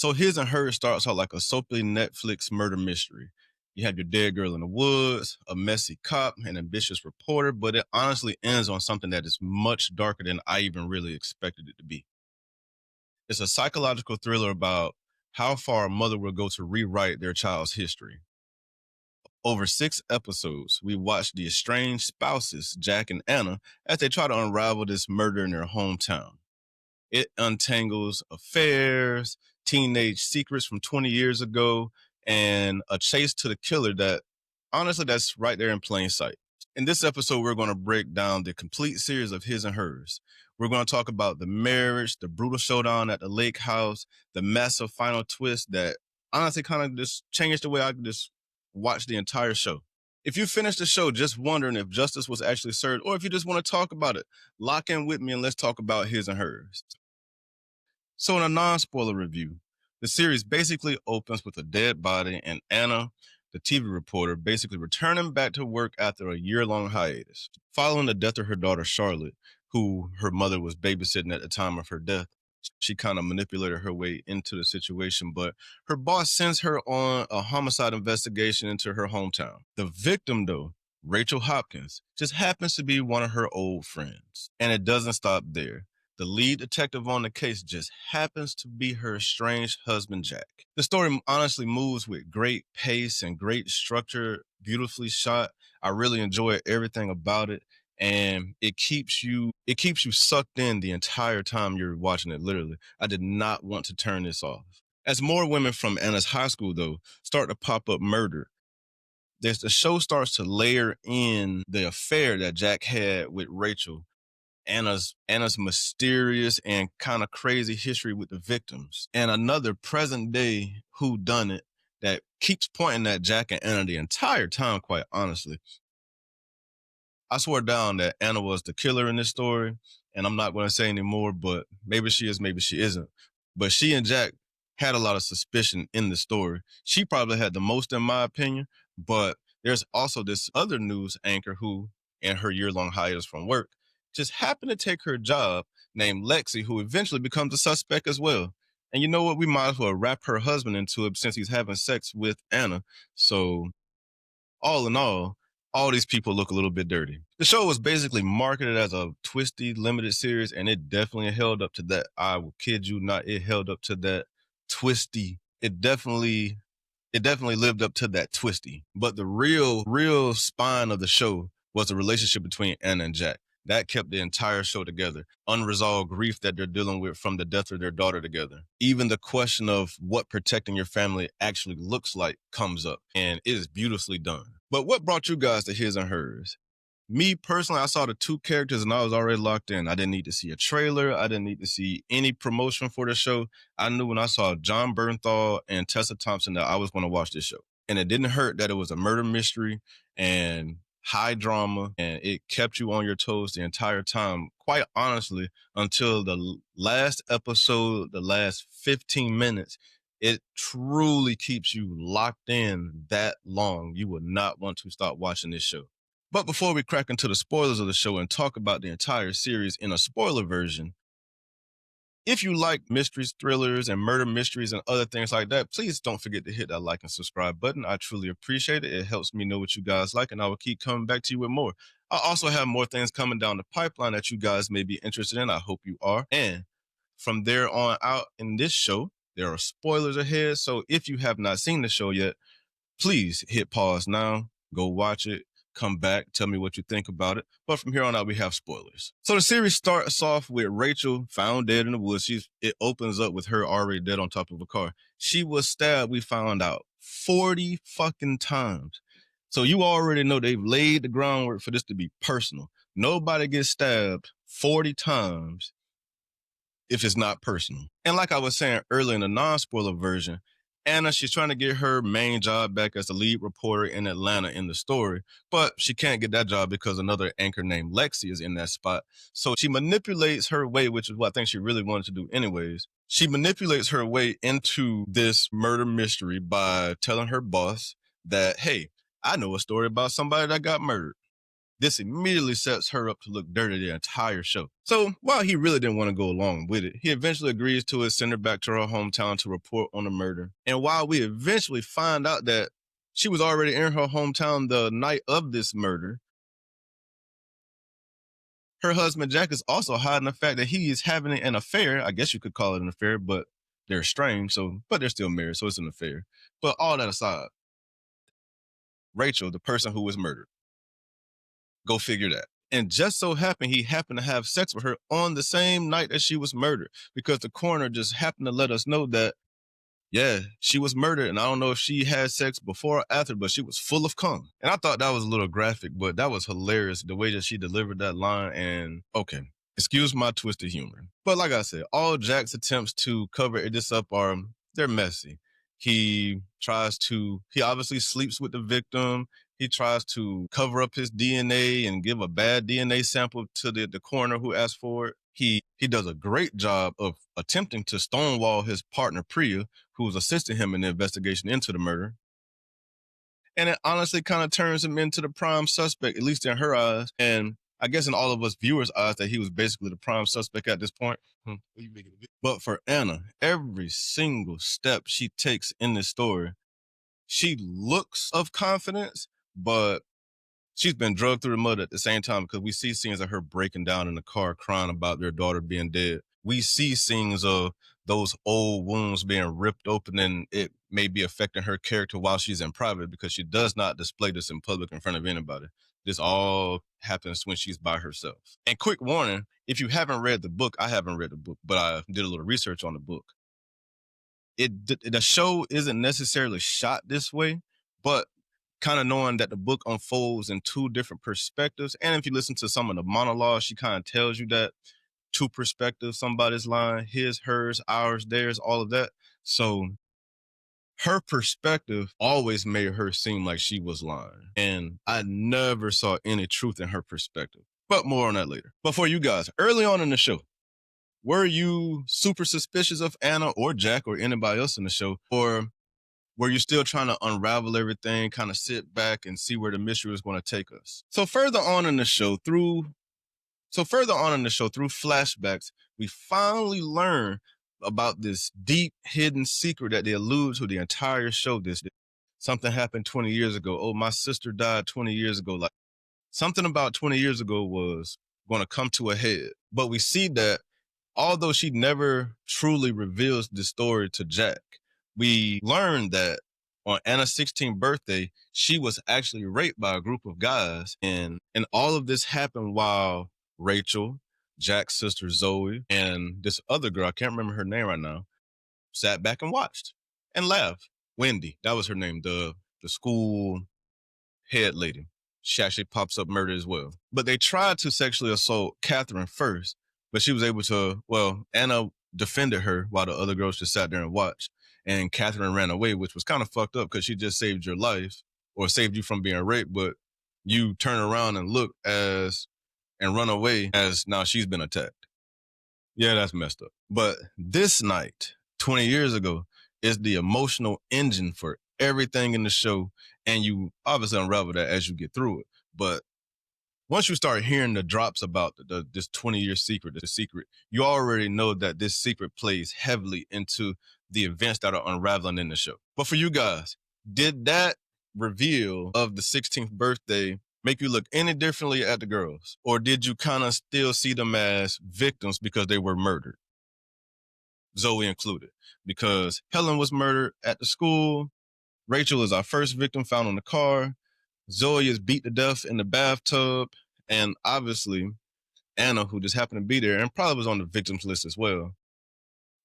So His and Hers starts out like a soapy Netflix murder mystery. You have your dead girl in the woods, a messy cop, an ambitious reporter, but it honestly ends on something that is much darker than I even really expected it to be. It's a psychological thriller about how far a mother will go to rewrite their child's history. Over 6 episodes, we watched the estranged spouses, Jack and Anna, as they try to unravel this murder in their hometown. It untangles affairs, teenage secrets from 20 years ago, and a chase to the killer that, honestly, that's right there in plain sight. In this episode, we're going to break down the complete series of His and Hers. We're going to talk about the marriage, the brutal showdown at the lake house, the massive final twist that honestly kind of just changed the way I just watch the entire show. If you finished the show just wondering if justice was actually served, or if you just want to talk about it, lock in with me and let's talk about His and Hers. So in a non-spoiler review, the series basically opens with a dead body and Anna, the TV reporter, basically returning back to work after a year-long hiatus. Following the death of her daughter Charlotte, who her mother was babysitting at the time of her death, she kind of manipulated her way into the situation, but her boss sends her on a homicide investigation into her hometown. The victim, though, Rachel Hopkins, just happens to be one of her old friends. And it doesn't stop there. The lead detective on the case just happens to be her estranged husband, Jack. The story honestly moves with great pace and great structure, beautifully shot. I really enjoy everything about it. And it keeps you sucked in the entire time you're watching it, literally. I did not want to turn this off. As more women from Anna's high school, though, start to pop up murder, the show starts to layer in the affair that Jack had with Rachel, Anna's mysterious and kind of crazy history with the victims, and another present day whodunit that keeps pointing at Jack and Anna the entire time, quite honestly. I swore down that Anna was the killer in this story, and I'm not going to say any more, but maybe she is, maybe she isn't. But she and Jack had a lot of suspicion in the story. She probably had the most, in my opinion, but there's also this other news anchor who, in her year-long hiatus from work, just happened to take her job, named Lexi, who eventually becomes a suspect as well. And you know what? We might as well wrap her husband into it since he's having sex with Anna. So all in all these people look a little bit dirty. The show was basically marketed as a twisty limited series, and it definitely held up to that. I will kid you not, it held up to that twisty. It definitely lived up to that twisty. But the real spine of the show was the relationship between Anna and Jack. That kept the entire show together. Unresolved grief that they're dealing with from the death of their daughter together. Even the question of what protecting your family actually looks like comes up, and it is beautifully done. But what brought you guys to His and Hers? Me personally, I saw the 2 characters and I was already locked in. I didn't need to see a trailer. I didn't need to see any promotion for the show. I knew when I saw John Bernthal and Tessa Thompson that I was going to watch this show. And it didn't hurt that it was a murder mystery and high drama, and it kept you on your toes the entire time, quite honestly, until the last episode, the last 15 minutes. It truly keeps you locked in that long. You will not want to stop watching this show. But before we crack into the spoilers of the show and talk about the entire series in a spoiler version, if you like mysteries, thrillers, and murder mysteries and other things like that, please don't forget to hit that like and subscribe button. I truly appreciate it. It helps me know what you guys like, and I will keep coming back to you with more. I also have more things coming down the pipeline that you guys may be interested in. I hope you are. And from there on out in this show, there are spoilers ahead. So if you have not seen the show yet, please hit pause now, go watch it, come back, tell me what you think about it. But from here on out, we have spoilers. So the series starts off with Rachel found dead in the woods. It opens up with her already dead on top of a car. She was stabbed, we found out, 40 fucking times. So you already know they've laid the groundwork for this to be personal. Nobody gets stabbed 40 times if it's not personal. And like I was saying earlier in the non-spoiler version, Anna, she's trying to get her main job back as the lead reporter in Atlanta in the story, but she can't get that job because another anchor named Lexi is in that spot. So she manipulates her way, which is what I think she really wanted to do anyways. She manipulates her way into this murder mystery by telling her boss that, hey, I know a story about somebody that got murdered. This immediately sets her up to look dirty the entire show. So while he really didn't want to go along with it, he eventually agrees to it, send her back to her hometown to report on the murder. And while we eventually find out that she was already in her hometown the night of this murder, her husband Jack is also hiding the fact that he is having an affair. I guess you could call it an affair, but they're estranged, but they're still married, so it's an affair. But all that aside, Rachel, the person who was murdered, go figure that. And just so happened, he happened to have sex with her on the same night that she was murdered, because the coroner just happened to let us know that, yeah, she was murdered. And I don't know if she had sex before or after, but she was full of cum. And I thought that was a little graphic, but that was hilarious, the way that she delivered that line. And okay, excuse my twisted humor. But like I said, all Jack's attempts to cover this up they're messy. He obviously sleeps with the victim. He tries to cover up his DNA and give a bad DNA sample to the coroner who asked for it. He does a great job of attempting to stonewall his partner Priya, who was assisting him in the investigation into the murder. And it honestly kind of turns him into the prime suspect, at least in her eyes. And I guess in all of us viewers' eyes, that he was basically the prime suspect at this point. But for Anna, every single step she takes in this story, she looks of confidence, but she's been drugged through the mud at the same time, because we see scenes of her breaking down in the car, crying about their daughter being dead. We see scenes of those old wounds being ripped open, and it may be affecting her character while she's in private, because she does not display this in public in front of anybody. This all happens when she's by herself. And quick warning, if you haven't read the book, I haven't read the book, but I did a little research on the book. The show isn't necessarily shot this way, but kind of knowing that the book unfolds in two different perspectives. And if you listen to some of the monologues, she kind of tells you that two perspectives, somebody's line, his, hers, ours, theirs, all of that. So her perspective always made her seem like she was lying. And I never saw any truth in her perspective. But more on that later. But for you guys, early on in the show, were you super suspicious of Anna or Jack or anybody else in the show? Or were you still trying to unravel everything, kind of sit back and see where the mystery was going to take us? So further on in the show, through flashbacks, we finally learn about this deep hidden secret that they allude to the entire show. This something happened 20 years ago. Oh, my sister died 20 years ago. Like, something about 20 years ago was going to come to a head. But we see that although she never truly reveals the story to Jack, we learned that on Anna's 16th birthday, she was actually raped by a group of guys. And all of this happened while Rachel, Jack's sister Zoe, and this other girl, I can't remember her name right now, sat back and watched and laughed. Wendy, that was her name, the school head lady. She actually pops up murder as well. But they tried to sexually assault Catherine first, but she was able to, Anna defended her while the other girls just sat there and watched. And Catherine ran away, which was kind of fucked up, because she just saved your life or saved you from being raped, but you turn around and look and run away as now she's been attacked. Yeah, that's messed up. But this night, 20 years ago, is the emotional engine for everything in the show. And you obviously unravel that as you get through it. But once you start hearing the drops about this 20-year secret, you already know that this secret plays heavily into the events that are unraveling in the show. But for you guys, did that reveal of the 16th birthday make you look any differently at the girls? Or did you kind of still see them as victims because they were murdered? Zoe included. Because Helen was murdered at the school. Rachel is our first victim found in the car. Zoe is beat to death in the bathtub. And obviously, Anna, who just happened to be there and probably was on the victims list as well.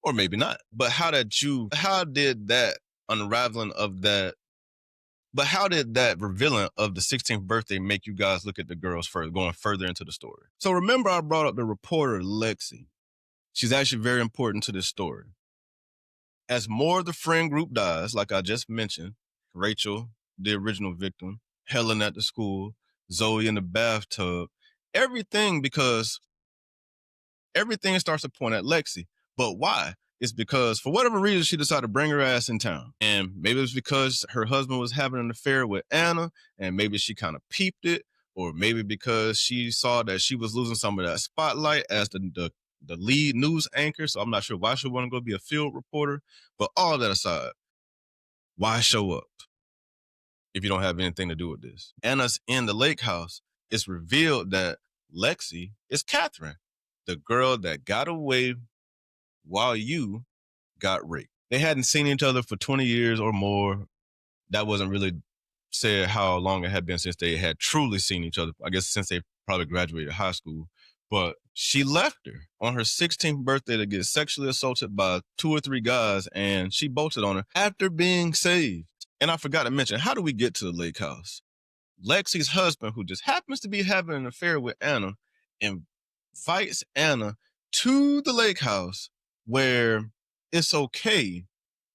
Or maybe not. But how did that unraveling of that, but how did that revealing of the 16th birthday make you guys look at the girls further, going further into the story? So remember I brought up the reporter, Lexi. She's actually very important to this story. As more of the friend group dies, like I just mentioned, Rachel, the original victim, Helen at the school, Zoe in the bathtub, everything starts to point at Lexi. But why? It's because for whatever reason, she decided to bring her ass in town. And maybe it's because her husband was having an affair with Anna, and maybe she kind of peeped it, or maybe because she saw that she was losing some of that spotlight as the lead news anchor. So I'm not sure why she want to go be a field reporter. But all that aside, why show up if you don't have anything to do with this? And us in the lake house, it's revealed that Lexi is Catherine, the girl that got away while you got raped. They hadn't seen each other for 20 years or more. That wasn't really said how long it had been since they had truly seen each other. I guess since they probably graduated high school. But she left her on her 16th birthday to get sexually assaulted by 2 or 3 guys, and she bolted on her after being saved. And I forgot to mention, how do we get to the lake house? Lexi's husband, who just happens to be having an affair with Anna, invites Anna to the lake house where it's okay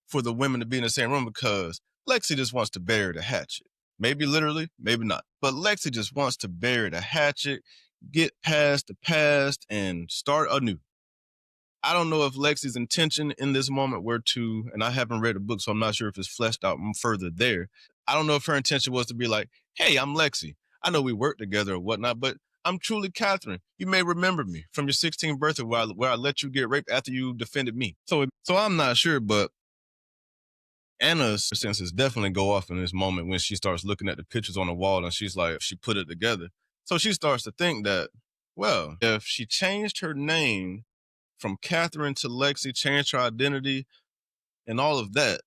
for the women to be in the same room because Lexi just wants to bury the hatchet. Maybe literally, maybe not. But Lexi just wants to bury the hatchet, get past the past, and start anew. I don't know if Lexi's intention in this moment were to, and I haven't read the book, so I'm not sure if it's fleshed out further there. I don't know if her intention was to be like, hey, I'm Lexi. I know we work together or whatnot, but I'm truly Catherine. You may remember me from your 16th birthday where I let you get raped after you defended me. So I'm not sure, but Anna's senses definitely go off in this moment when she starts looking at the pictures on the wall and she's like, she put it together. So she starts to think that, well, if she changed her name from Catherine to Lexi, changed her identity and all of that,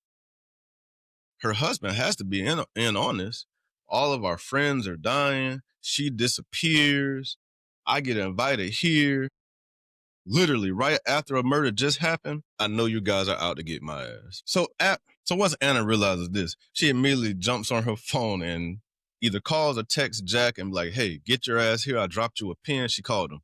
her husband has to be in on this. All of our friends are dying. She disappears. I get invited here. Literally right after a murder just happened. I know you guys are out to get my ass. So once Anna realizes this, she immediately jumps on her phone and either calls or texts Jack and be like, hey, get your ass here. I dropped you a pin. She called him.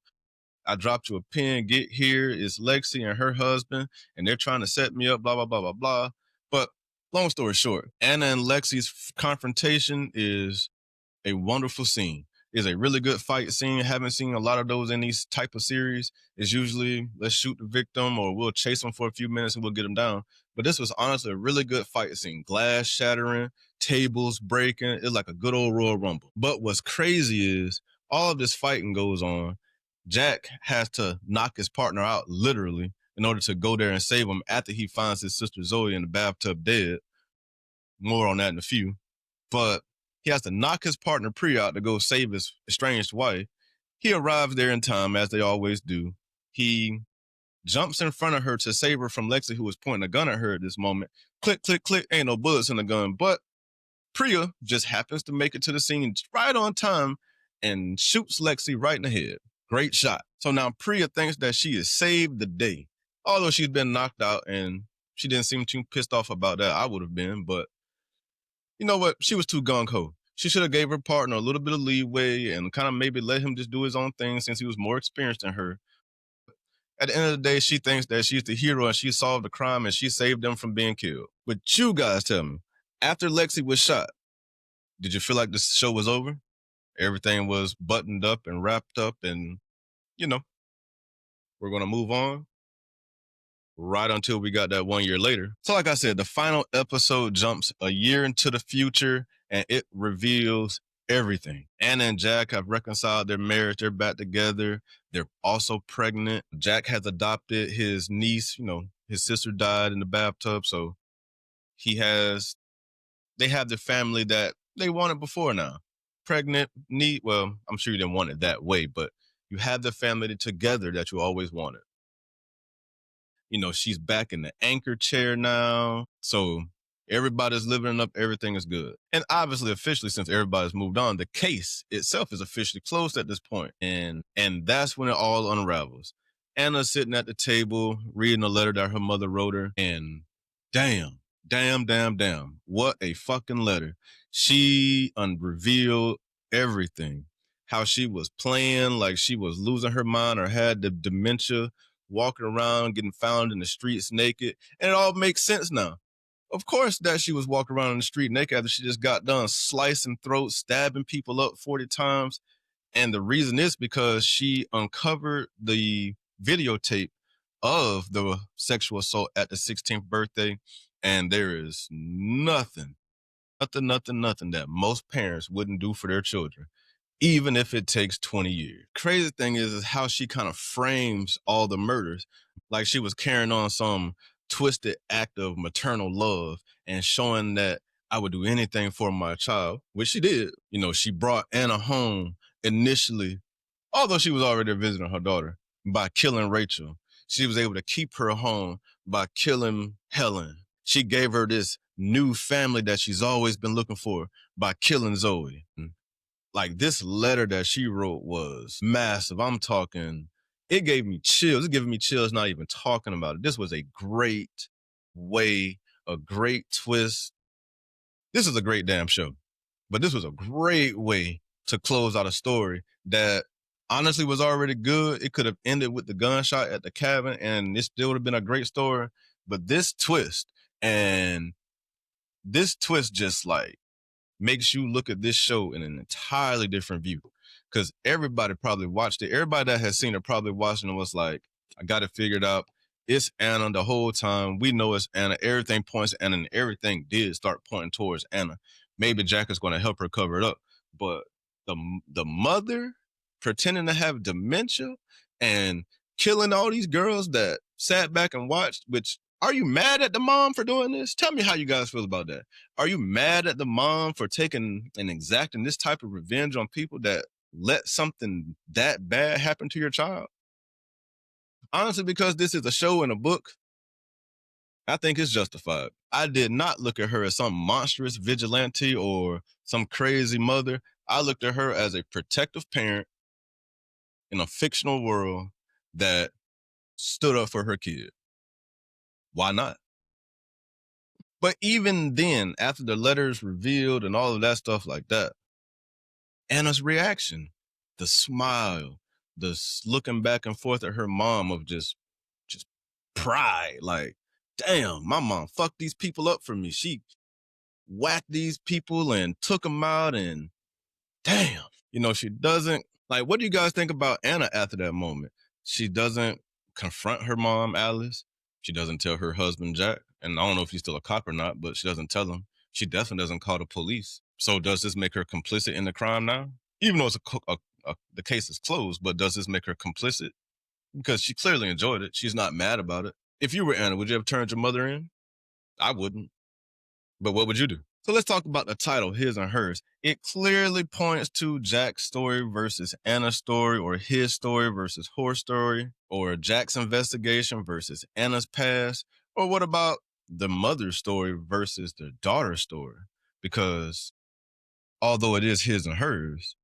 I dropped you a pin. Get here. It's Lexi and her husband, and they're trying to set me up, blah, blah, blah, blah, blah. But long story short, Anna and Lexi's confrontation is a wonderful scene. It's a really good fight scene. Haven't seen a lot of those in these type of series. It's usually let's shoot the victim or we'll chase them for a few minutes and we'll get them down. But this was honestly a really good fight scene. Glass shattering, tables breaking. It's like a good old Royal Rumble. But what's crazy is all of this fighting goes on. Jack has to knock his partner out literally in order to go there and save him after he finds his sister Zoe in the bathtub dead. More on that in a few. But he has to knock his partner Priya out to go save his estranged wife. He arrives there in time, as they always do. He jumps in front of her to save her from Lexi, who was pointing a gun at her at this moment. Click, click, click. Ain't no bullets in the gun. But Priya just happens to make it to the scene right on time and shoots Lexi right in the head. Great shot. So now Priya thinks that she has saved the day. Although she's been knocked out and she didn't seem too pissed off about that. I would have been, but you know what? She was too gung-ho. She should have gave her partner a little bit of leeway and kind of maybe let him just do his own thing since he was more experienced than her. At the end of the day, she thinks that she's the hero and she solved the crime and she saved them from being killed. But you guys tell me, after Lexi was shot, did you feel like the show was over? Everything was buttoned up and wrapped up and, you know, we're going to move on? Right until we got that 1 year later. So like I said, the final episode jumps a year into the future and it reveals everything. Anna and Jack have reconciled their marriage. They're back together. They're also pregnant. Jack has adopted his niece. You know, his sister died in the bathtub. So they have the family that they wanted before now. Pregnant, neat. Well, I'm sure you didn't want it that way, but you have the family together that you always wanted. You know, she's back in the anchor chair now. So everybody's living up. Everything is good. And obviously, officially, since everybody's moved on, the case itself is officially closed at this point. And that's when it all unravels. Anna's sitting at the table, reading a letter that her mother wrote her. And damn, what a fucking letter. She unrevealed everything. How she was playing like she was losing her mind or had the dementia, walking around, getting found in the streets naked. And it all makes sense now. Of course that she was walking around in the street naked after she just got done slicing throats, stabbing people up 40 times. And the reason is because she uncovered the videotape of the sexual assault at the 16th birthday. And there is nothing that most parents wouldn't do for their children. even if it takes 20 years. Crazy thing is how she kind of frames all the murders like she was carrying on some twisted act of maternal love and showing that I would do anything for my child, which she did. You know, she brought Anna home initially, although she was already visiting her daughter, by killing Rachel. She was able to keep her home by killing Helen. She gave her this new family that she's always been looking for by killing Zoe. Like, this letter that she wrote was massive. I'm talking, it gave me chills. It's giving me chills not even talking about it. This was a great way, a great twist. This is a great damn show. But this was a great way to close out a story that honestly was already good. It could have ended with the gunshot at the cabin and it still would have been a great story. But this twist just like makes you look at this show in an entirely different view. Because everybody probably watched it. Everybody that has seen it probably watched it and was like, I got it figured out. It's Anna the whole time. We know it's Anna. Everything points to Anna, and everything did start pointing towards Anna. Maybe Jack is going to help her cover it up. But the mother pretending to have dementia and killing all these girls that sat back and watched, which, are you mad at the mom for doing this? Tell me how you guys feel about that. Are you mad at the mom for taking and exacting this type of revenge on people that let something that bad happen to your child? Honestly, because this is a show and a book, I think it's justified. I did not look at her as some monstrous vigilante or some crazy mother. I looked at her as a protective parent in a fictional world that stood up for her kid. Why not? But even then, after the letters revealed and all of that stuff like that, Anna's reaction, the smile, the looking back and forth at her mom of just pride, like, damn, my mom fucked these people up for me. She whacked these people and took them out, and damn, you know, she doesn't, like, what do you guys think about Anna after that moment? She doesn't confront her mom, Alice. She doesn't tell her husband, Jack. And I don't know if he's still a cop or not, but she doesn't tell him. She definitely doesn't call the police. So does this make her complicit in the crime now? Even though the case is closed, but does this make her complicit? Because she clearly enjoyed it. She's not mad about it. If you were Anna, would you have turned your mother in? I wouldn't. But what would you do? So let's talk about the title, His and Hers. It clearly points to Jack's story versus Anna's story, or his story versus her story, or Jack's investigation versus Anna's past. Or what about the mother's story versus the daughter's story? Because although it is his and hers,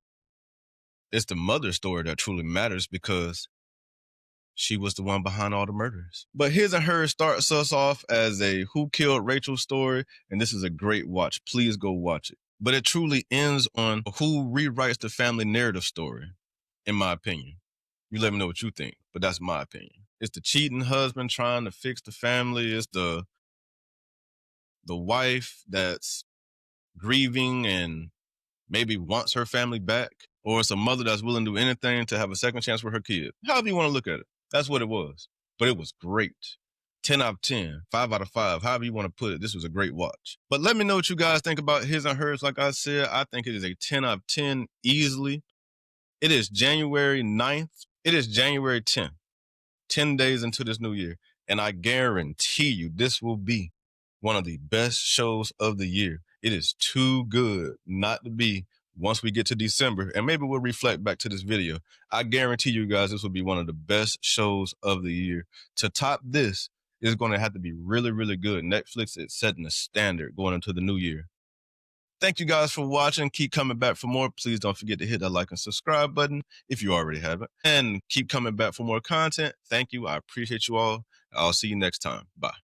it's the mother's story that truly matters because she was the one behind all the murders. But His and Hers starts us off as a Who Killed Rachel story, and this is a great watch. Please go watch it. But it truly ends on who rewrites the family narrative story, in my opinion. You let me know what you think, but that's my opinion. It's the cheating husband trying to fix the family. It's the wife that's grieving and maybe wants her family back, or it's a mother that's willing to do anything to have a second chance for her kid. However you want to look at it. That's what it was. But it was great. 10 out of 10, 5 out of 5, however you want to put it. This was a great watch. But let me know what you guys think about His and Hers. Like I said, I think it is a 10 out of 10 easily. It is January 9th. It is January 10th. 10 days into this new year. And I guarantee you this will be one of the best shows of the year. It is too good not to be once we get to December, and maybe we'll reflect back to this video. I guarantee you guys this will be one of the best shows of the year. To top this is going to have to be really, really good. Netflix is setting a standard going into the new year. Thank you guys for watching. Keep coming back for more. Please don't forget to hit that like and subscribe button if you already haven't. And keep coming back for more content. Thank you. I appreciate you all. I'll see you next time. Bye.